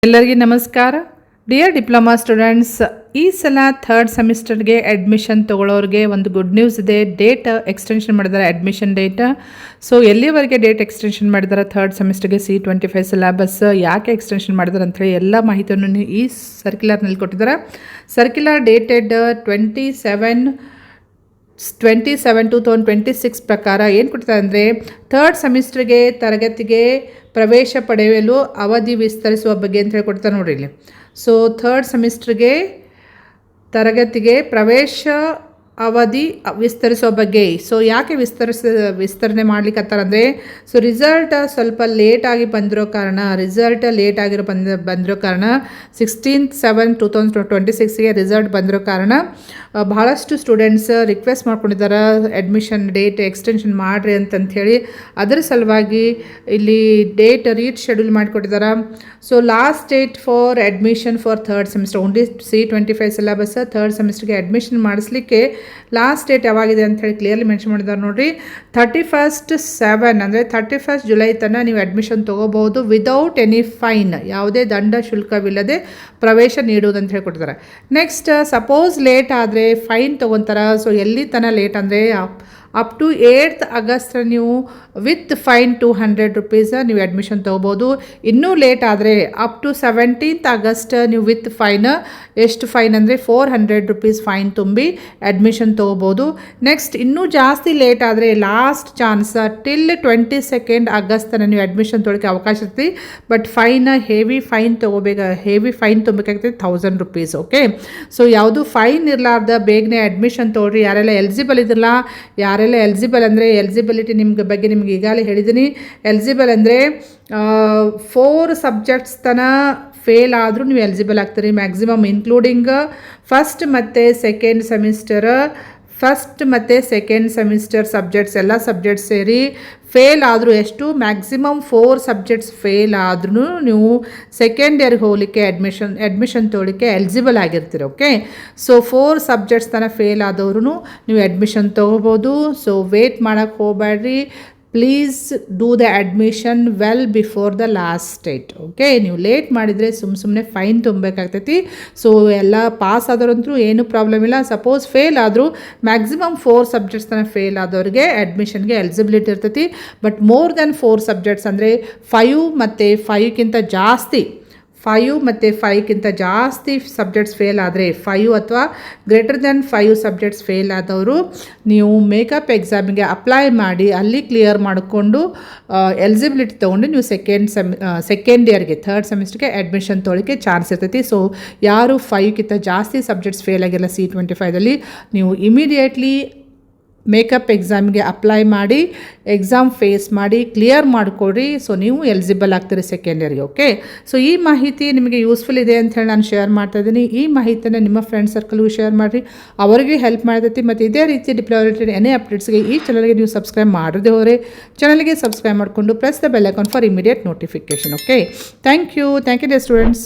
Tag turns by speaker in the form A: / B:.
A: ಎಲ್ಲರಿಗೂ ನಮಸ್ಕಾರ. Dear diploma students, ಈ ಸಲ ಥರ್ಡ್ ಸೆಮಿಸ್ಟರ್ಗೆ ಅಡ್ಮಿಷನ್ ತೊಗೊಳ್ಳೋರಿಗೆ ಒಂದು ಗುಡ್ ನ್ಯೂಸ್ ಇದೆ. ಡೇಟ್ ಎಕ್ಸ್ಟೆನ್ಷನ್ ಮಾಡಿದ್ದಾರೆ, ಅಡ್ಮಿಷನ್ ಡೇಟ್. ಸೊ ಎಲ್ಲಿವರೆಗೆ ಡೇಟ್ ಎಕ್ಸ್ಟೆನ್ಷನ್ ಮಾಡಿದ್ದಾರೆ ಥರ್ಡ್ ಸೆಮಿಸ್ಟರ್ಗೆ C25 ಸಿಲೆಬಸ್ ಯಾಕೆ ಎಕ್ಸ್ಟೆನ್ಷನ್ ಮಾಡಿದ್ದಾರೆ ಅಂಥೇಳಿ ಎಲ್ಲ ಮಾಹಿತಿಯನ್ನು ಈ ಸರ್ಕ್ಯುಲರ್ನಲ್ಲಿ ಕೊಟ್ಟಿದ್ದಾರೆ. ಸರ್ಕ್ಯುಲರ್ ಡೇಟೆಡ್ 27/2026 ಪ್ರಕಾರ ಏನು ಕೊಡ್ತಾರೆ ಅಂದರೆ, ಥರ್ಡ್ ಸೆಮಿಸ್ಟರ್ಗೆ ತರಗತಿಗೆ ಪ್ರವೇಶ ಪಡೆಯಲು ಅವಧಿ ವಿಸ್ತರಿಸುವ ಬಗ್ಗೆ ಅಂತ ಹೇಳ್ಕೊಡ್ತಾರೆ ನೋಡಿರಿ ಇಲ್ಲಿ. ಸೊ ಥರ್ಡ್ ಸೆಮಿಸ್ಟರ್ಗೆ ತರಗತಿಗೆ ಪ್ರವೇಶ ಅವಧಿ ವಿಸ್ತರಿಸೋ ಬಗ್ಗೆ. ಸೊ ಯಾಕೆ ವಿಸ್ತರಣೆ ಮಾಡ್ಲಿಕ್ಕತ್ತಾರಂದರೆ, ಸೊ ರಿಸಲ್ಟ್ ಸ್ವಲ್ಪ ಲೇಟಾಗಿ ಬಂದಿರೋ ಕಾರಣ 16/7/2026ಗೆ ರಿಸಲ್ಟ್ ಬಂದಿರೋ ಕಾರಣ ಬಹಳಷ್ಟು ಸ್ಟೂಡೆಂಟ್ಸ್ ರಿಕ್ವೆಸ್ಟ್ ಮಾಡ್ಕೊಂಡಿದ್ದಾರೆ ಅಡ್ಮಿಷನ್ ಡೇಟ್ ಎಕ್ಸ್ಟೆನ್ಷನ್ ಮಾಡಿರಿ ಅಂತಂಥೇಳಿ. ಅದರ ಸಲುವಾಗಿ ಇಲ್ಲಿ ಡೇಟ್ ಶೆಡ್ಯೂಲ್ ಮಾಡಿಕೊಟ್ಟಿದ್ದಾರೆ. So last date for admission for third semester only C25 syllabus third ಸೆಮಿಸ್ಟರ್ಗೆ ಅಡ್ಮಿಷನ್ ಮಾಡಿಸ್ಲಿಕ್ಕೆ ಲಾಸ್ಟ್ ಡೇಟ್ ಯಾವಾಗಿದೆ ಅಂತ ಹೇಳಿ ಕ್ಲಿಯರ್ಲಿ ಮೆನ್ಷನ್ ಮಾಡಿದ್ದಾರೆ ನೋಡಿರಿ. 31/7 ಅಂದರೆ 31 ಜುಲೈ ತನಕ ನೀವು ಅಡ್ಮಿಷನ್ ತೊಗೋಬಹುದು ವಿದೌಟ್ ಎನಿ ಫೈನ್, ಯಾವುದೇ ದಂಡ ಶುಲ್ಕವಿಲ್ಲದೆ ಪ್ರವೇಶ ನೀಡುವುದಂತ ಹೇಳ್ಕೊಡ್ತಾರೆ. ನೆಕ್ಸ್ಟ್ ಸಪೋಸ್ ಲೇಟ್ ಆದರೆ ಫೈನ್ ತೊಗೊತಾರೆ. ಸೊ ಎಲ್ಲಿ ತನಕ ಲೇಟ್ ಅಂದರೆ ಅಪ್ ಟು 8th ಆಗಸ್ಟ್ ನೀವು ವಿತ್ ಫೈನ್ 200 rupees ನೀವು ಅಡ್ಮಿಷನ್ ತೊಗೋಬೋದು. ಇನ್ನೂ ಲೇಟ್ ಆದರೆ ಅಪ್ ಟು 17th ಆಗಸ್ಟ್ ನೀವು ವಿತ್ ಫೈನ್, ಎಷ್ಟು ಫೈನ್ ಅಂದರೆ 400 rupees ಫೈನ್ ತುಂಬಿ ಅಡ್ಮಿಷನ್ ತೊಗೋಬೋದು. ನೆಕ್ಸ್ಟ್ ಇನ್ನೂ ಜಾಸ್ತಿ ಲೇಟ್ ಆದರೆ last chance till 22nd August ತನಕ ನೀವು ಅಡ್ಮಿಷನ್ ತೊಗೊಳಕ್ಕೆ ಅವಕಾಶ ಇರ್ತಿ. ಬಟ್ ಫೈನ್ ಹೆವಿ ಫೈನ್ ತುಂಬಬೇಕಾಗ್ತದೆ 1000 rupees. ಓಕೆ, ಸೊ ಯಾವುದು ಫೈನ್ ಇರಲಾರ್ದ ಬೇಗನೆ ಅಡ್ಮಿಷನ್ ತೊಗೊಳ್ರಿ. ಯಾರೆಲ್ಲ ಎಲಿಜಿಬಲ್ ಇದ್ರಲ್ಲ, ಯಾರೆಲ್ಲ ಎಲಿಜಿಬಿಲಿಟಿ ನಿಮ್ಗೆ ಈಗಾಗಲೇ ಹೇಳಿದ್ದೀನಿ. ಎಲಿಜಿಬಲ್ ಅಂದರೆ 4 ಸಬ್ಜೆಕ್ಟ್ಸ್ ಫೇಲ್ ಆದರೂ ನೀವು ಎಲಿಜಿಬಲ್ ಆಗ್ತೀರಿ ಮ್ಯಾಕ್ಸಿಮಮ್, ಇನ್ಕ್ಲೂಡಿಂಗ್ ಫಸ್ಟ್ ಮತ್ತು ಸೆಕೆಂಡ್ ಸೆಮಿಸ್ಟರ್ ಸಬ್ಜೆಕ್ಟ್ಸ್ ಎಲ್ಲ ಸಬ್ಜೆಕ್ಟ್ಸ್ ಸೇರಿ ಫೇಲ್ ಆದರೂ ಎಷ್ಟು ಮ್ಯಾಕ್ಸಿಮಮ್ 4 ಸಬ್ಜೆಕ್ಟ್ಸ್ ಫೇಲ್ ಆದ್ರೂ ನೀವು ಸೆಕೆಂಡ್ ಇಯರ್ಗೆ ಹೋಗಲಿಕ್ಕೆ ಅಡ್ಮಿಷನ್ ತೊಗೊಳಿಕ್ಕೆ ಎಲಿಜಿಬಲ್ ಆಗಿರ್ತೀರಿ. ಓಕೆ, ಸೊ 4 ಸಬ್ಜೆಕ್ಟ್ಸ್ ಫೇಲ್ ಆದವ್ರು ನೀವು ಅಡ್ಮಿಷನ್ ತೊಗೋಬೋದು. ಸೊ ವೇಟ್ ಮಾಡೋಕ್ಕೆ ಹೋಗಬೇಡ್ರಿ, please do the admission well before the last date. Okay, ನೀವು ಲೇಟ್ ಮಾಡಿದರೆ ಸುಮ್ಮನೆ ಫೈನ್ ತುಂಬಬೇಕಾಗ್ತೈತಿ. ಸೊ ಎಲ್ಲ ಪಾಸ್ ಆದವ್ರಂತೂ ಏನೂ ಪ್ರಾಬ್ಲಮ್ ಇಲ್ಲ. ಸಪೋಸ್ ಫೇಲ್ ಆದರೂ ಮ್ಯಾಕ್ಸಿಮಮ್ 4 ಸಬ್ಜೆಕ್ಟ್ಸ್ ಫೇಲ್ ಆದವ್ರಿಗೆ ಅಡ್ಮಿಷನ್ಗೆ ಎಲಿಜಿಬಿಲಿಟಿ ಇರ್ತೈತಿ. ಬಟ್ ಮೋರ್ ದೆನ್ 4 ಸಬ್ಜೆಕ್ಟ್ಸ್ ಅಂದರೆ 5 ಮತ್ತು 5ಕ್ಕಿಂತ ಜಾಸ್ತಿ ಸಬ್ಜೆಕ್ಟ್ಸ್ ಫೇಲ್ ಆದರೆ 5 ಅಥವಾ ಗ್ರೇಟರ್ ದೆನ್ 5 ಸಬ್ಜೆಕ್ಟ್ಸ್ ಫೇಲ್ ಆದವರು ನೀವು ಮೇಕಪ್ ಎಕ್ಸಾಮಿಗೆ ಅಪ್ಲೈ ಮಾಡಿ ಅಲ್ಲಿ ಕ್ಲಿಯರ್ ಮಾಡಿಕೊಂಡು ಎಲಿಜಿಬಿಲಿಟಿ ತೊಗೊಂಡು ನೀವು ಸೆಕೆಂಡ್ ಇಯರ್ಗೆ ಥರ್ಡ್ ಸೆಮಿಸ್ಟರ್ಗೆ ಅಡ್ಮಿಷನ್ ತೊಗೊಳಿಕ್ಕೆ ಚಾನ್ಸ್ ಇರ್ತೈತಿ. ಸೊ ಯಾರು 5ಕ್ಕಿಂತ ಜಾಸ್ತಿ ಸಬ್ಜೆಕ್ಟ್ಸ್ ಫೇಲ್ ಆಗಿಲ್ಲ C25ದಲ್ಲಿ, ನೀವು ಇಮಿಡಿಯೇಟ್ಲಿ ಮೇಕಪ್ ಎಕ್ಸಾಮಿಗೆ ಅಪ್ಲೈ ಮಾಡಿ ಎಕ್ಸಾಮ್ ಫೇಸ್ ಮಾಡಿ ಕ್ಲಿಯರ್ ಮಾಡಿಕೊಡ್ರಿ. ಸೊ ನೀವು ಎಲಿಜಿಬಲ್ ಆಗ್ತೀರಿ ಸೆಕೆಂಡ್ ಇಯರ್ಗೆ. ಓಕೆ, ಸೊ ಈ ಮಾಹಿತಿ ನಿಮಗೆ ಯೂಸ್ಫುಲ್ ಇದೆ ಅಂತ ಹೇಳಿ ನಾನು ಶೇರ್ ಮಾಡ್ತಾಯಿದ್ದೀನಿ. ಈ ಮಾಹಿತಿನ ನಿಮ್ಮ ಫ್ರೆಂಡ್ ಸರ್ಕಲ್ಗೂ ಶೇರ್ ಮಾಡಿರಿ, ಅವರಿಗೆ ಹೆಲ್ಪ್ ಮಾಡ್ತೈತಿ. ಮತ್ತು ಇದೇ ರೀತಿ ಡಿಪ್ಲೊಮಾ ರಿಲೇಟೆಡ್ ಎನಿ ಅಪ್ಡೇಟ್ಸ್ಗೆ ಈ ಚಾನಲ್ಗೆ ನೀವು ಸಬ್ಸ್ಕ್ರೈಬ್ ಮಾಡದೆ ಹೋದರೆ ಚಾನಲ್ಗೆ ಸಬ್ಸ್ಕ್ರೈಬ್ ಮಾಡಿಕೊಂಡು press the bell icon for immediate notification. Okay, thank you dear students.